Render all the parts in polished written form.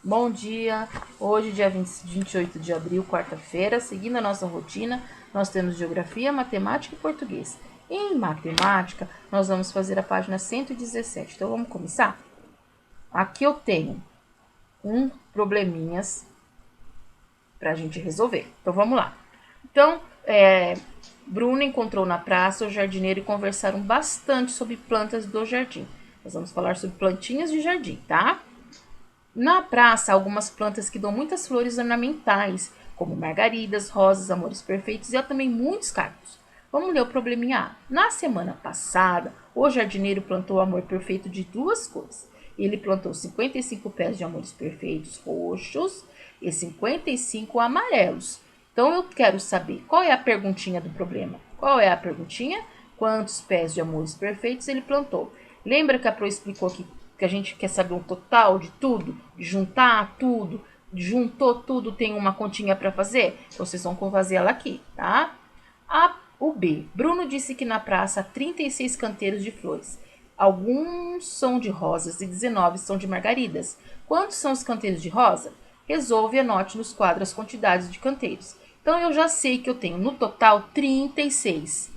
Bom dia, hoje dia 28 de abril, quarta-feira, seguindo a nossa rotina, nós temos Geografia, Matemática e Português. Em Matemática, nós vamos fazer a página 117, então vamos começar? Aqui eu tenho probleminhas para a gente resolver, então vamos lá. Então, Bruno encontrou na praça o jardineiro e conversaram bastante sobre plantas do jardim. Nós vamos falar sobre plantinhas de jardim, tá? Na praça, há algumas plantas que dão muitas flores ornamentais, como margaridas, rosas, amores perfeitos e há também muitos cactos. Vamos ler o probleminha A. Na semana passada, o jardineiro plantou o amor perfeito de duas cores. Ele plantou 55 pés de amores perfeitos roxos e 55 amarelos. Então eu quero saber qual é a perguntinha do problema. Qual é a perguntinha? Quantos pés de amores perfeitos ele plantou? Lembra que a Pro explicou que a gente quer saber um total de tudo, de juntar tudo, juntou tudo, tem uma continha para fazer? Então vocês vão fazer ela aqui, tá? O B. Bruno disse que na praça há 36 canteiros de flores. Alguns são de rosas e 19 são de margaridas. Quantos são os canteiros de rosa? Resolve e anote nos quadros as quantidades de canteiros. Então eu já sei que eu tenho no total 36.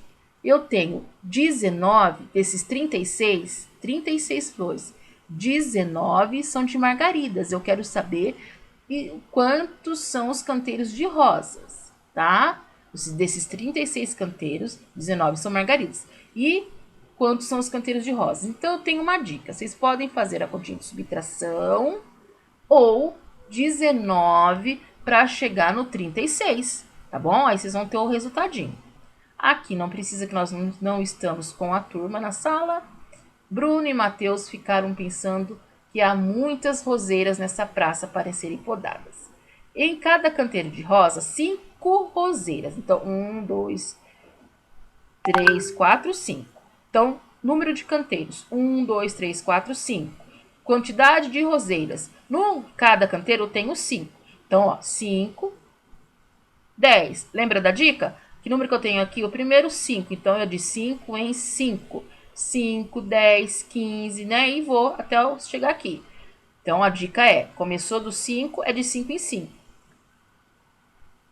Eu tenho 19 desses 36 flores. 19 são de margaridas. Eu quero saber quantos são os canteiros de rosas, tá? Desses 36 canteiros, 19 são margaridas. E quantos são os canteiros de rosas? Então eu tenho uma dica. Vocês podem fazer a continha de subtração ou 19 para chegar no 36, tá bom? Aí vocês vão ter o resultadinho. Aqui não precisa que nós não estamos com a turma na sala. Bruno e Mateus ficaram pensando que há muitas roseiras nessa praça para serem podadas. Em cada canteiro de rosa, 5 roseiras. Então, 1, 2, 3, 4, 5. Então, número de canteiros: 1, 2, 3, 4, 5. Quantidade de roseiras. No cada canteiro eu tenho 5. Então, 5, 10. Lembra da dica? Que número que eu tenho aqui? O primeiro 5. Então, eu de 5 em 5. 5, 10, 15, né? E vou até eu chegar aqui. Então, a dica é, começou do 5, é de 5 em 5.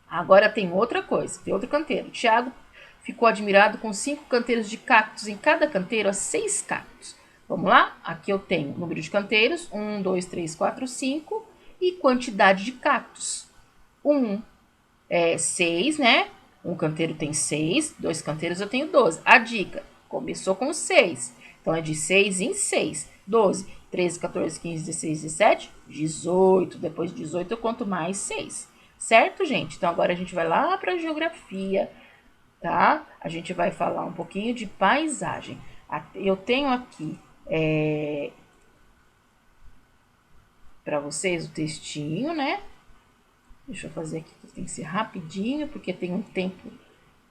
Agora tem outra coisa, tem outro canteiro. Tiago ficou admirado com 5 canteiros de cactos. Em cada canteiro há 6 cactos. Vamos lá? Aqui eu tenho número de canteiros, 1, 2, 3, 4, 5. E quantidade de cactos. 1 é 6, né? Um canteiro tem 6, 2 canteiros eu tenho 12. A dica, começou com 6. Então é de 6 em 6. 12, 13, 14, 15, 16, 17, 18. Depois de 18 eu conto mais 6. Certo, gente? Então agora a gente vai lá para a geografia, tá? A gente vai falar um pouquinho de paisagem. Eu tenho aqui para vocês o textinho, né? Deixa eu fazer aqui, tem que ser rapidinho, porque tem um tempo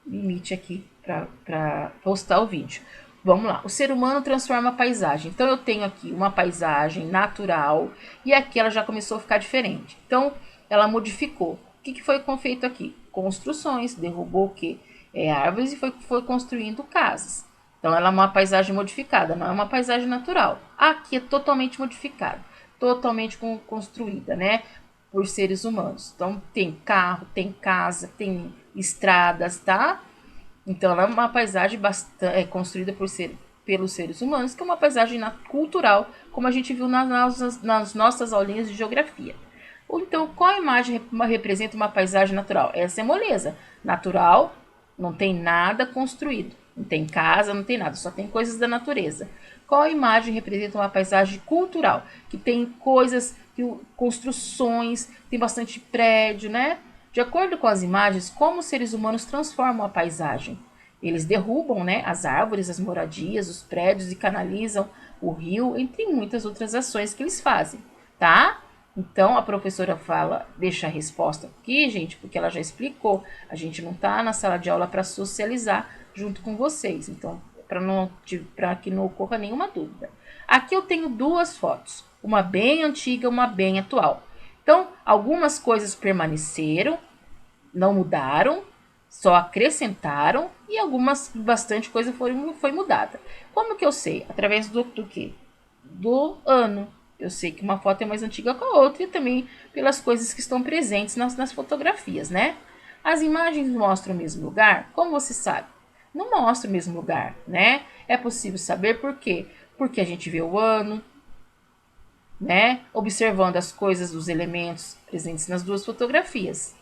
limite aqui para postar o vídeo. Vamos lá. O ser humano transforma a paisagem. Então eu tenho aqui uma paisagem natural e aqui ela já começou a ficar diferente. Então ela modificou. O que foi feito aqui? Construções, derrubou o quê? Árvores e foi construindo casas. Então ela é uma paisagem modificada, não é uma paisagem natural. Aqui é totalmente modificada, totalmente construída, né? Por seres humanos. Então tem carro, tem casa, tem estradas, tá? Então ela é uma paisagem construída pelos seres humanos, que é uma paisagem cultural, como a gente viu nas nossas aulinhas de geografia. Então, qual imagem representa uma paisagem natural? Essa é moleza. Natural, não tem nada construído. Não tem casa, não tem nada, só tem coisas da natureza. Qual imagem representa uma paisagem cultural? Que tem coisas, construções, tem bastante prédio, né? De acordo com as imagens, como os seres humanos transformam a paisagem? Eles derrubam, né, as árvores, as moradias, os prédios e canalizam o rio, entre muitas outras ações que eles fazem, tá? Então a professora fala, deixa a resposta aqui, gente, porque ela já explicou. A gente não tá na sala de aula para socializar junto com vocês, então para que não ocorra nenhuma dúvida. Aqui eu tenho duas fotos, uma bem antiga, uma bem atual. Então, algumas coisas permaneceram, não mudaram, só acrescentaram e bastante coisa foi mudada. Como que eu sei? Através do quê? Do ano. Eu sei que uma foto é mais antiga que a outra e também pelas coisas que estão presentes nas fotografias, né? As imagens mostram o mesmo lugar? Como você sabe? Não mostra o mesmo lugar, né? É possível saber por quê? Porque a gente vê o ano, né? Observando as coisas, os elementos presentes nas duas fotografias.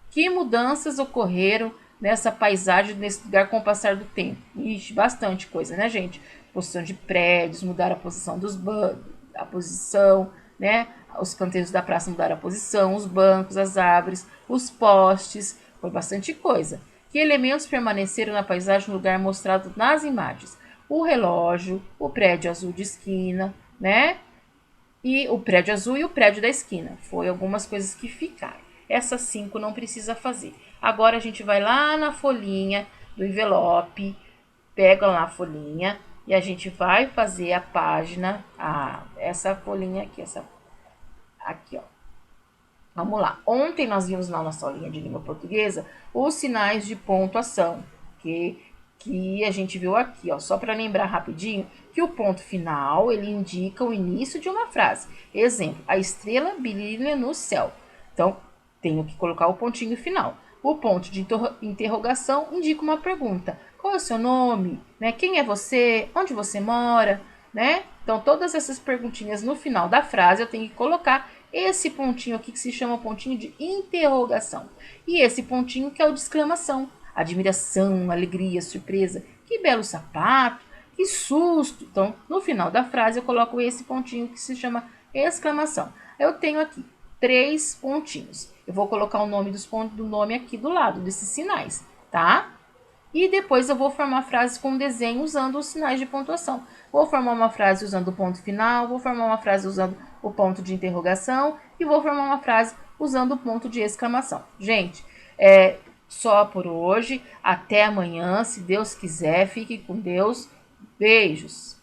Que mudanças ocorreram nessa paisagem, nesse lugar com o passar do tempo? Ixi, bastante coisa, né, gente? Posição de prédios, mudaram a posição dos bancos, a posição, né? Os canteiros da praça mudaram a posição, os bancos, as árvores, os postes, foi bastante coisa. Que elementos permaneceram na paisagem no lugar mostrado nas imagens? O relógio, o prédio azul de esquina, né? E o prédio azul e o prédio da esquina. Foi algumas coisas que ficaram. Essas 5 não precisa fazer. Agora a gente vai lá na folhinha do envelope, pega lá a folhinha e a gente vai fazer a página, essa folhinha aqui, essa aqui, ó. Vamos lá. Ontem nós vimos na nossa aulinha de língua portuguesa os sinais de pontuação, que a gente viu aqui, ó. Só para lembrar rapidinho que o ponto final ele indica o início de uma frase. Exemplo: a estrela brilha no céu. Então tenho que colocar o pontinho final. O ponto de interrogação indica uma pergunta: qual é o seu nome? Né? Quem é você? Onde você mora? Né? Então todas essas perguntinhas no final da frase eu tenho que colocar esse pontinho aqui que se chama pontinho de interrogação. E esse pontinho que é o de exclamação. Admiração, alegria, surpresa. Que belo sapato, que susto. Então, no final da frase eu coloco esse pontinho que se chama exclamação. Eu tenho aqui 3 pontinhos. Eu vou colocar o nome dos pontos do nome aqui do lado desses sinais, tá? E depois eu vou formar frases com desenho usando os sinais de pontuação. Vou formar uma frase usando o ponto final, vou formar uma frase usando o ponto de interrogação e vou formar uma frase usando o ponto de exclamação. Gente, é só por hoje. Até amanhã, se Deus quiser. Fique com Deus. Beijos.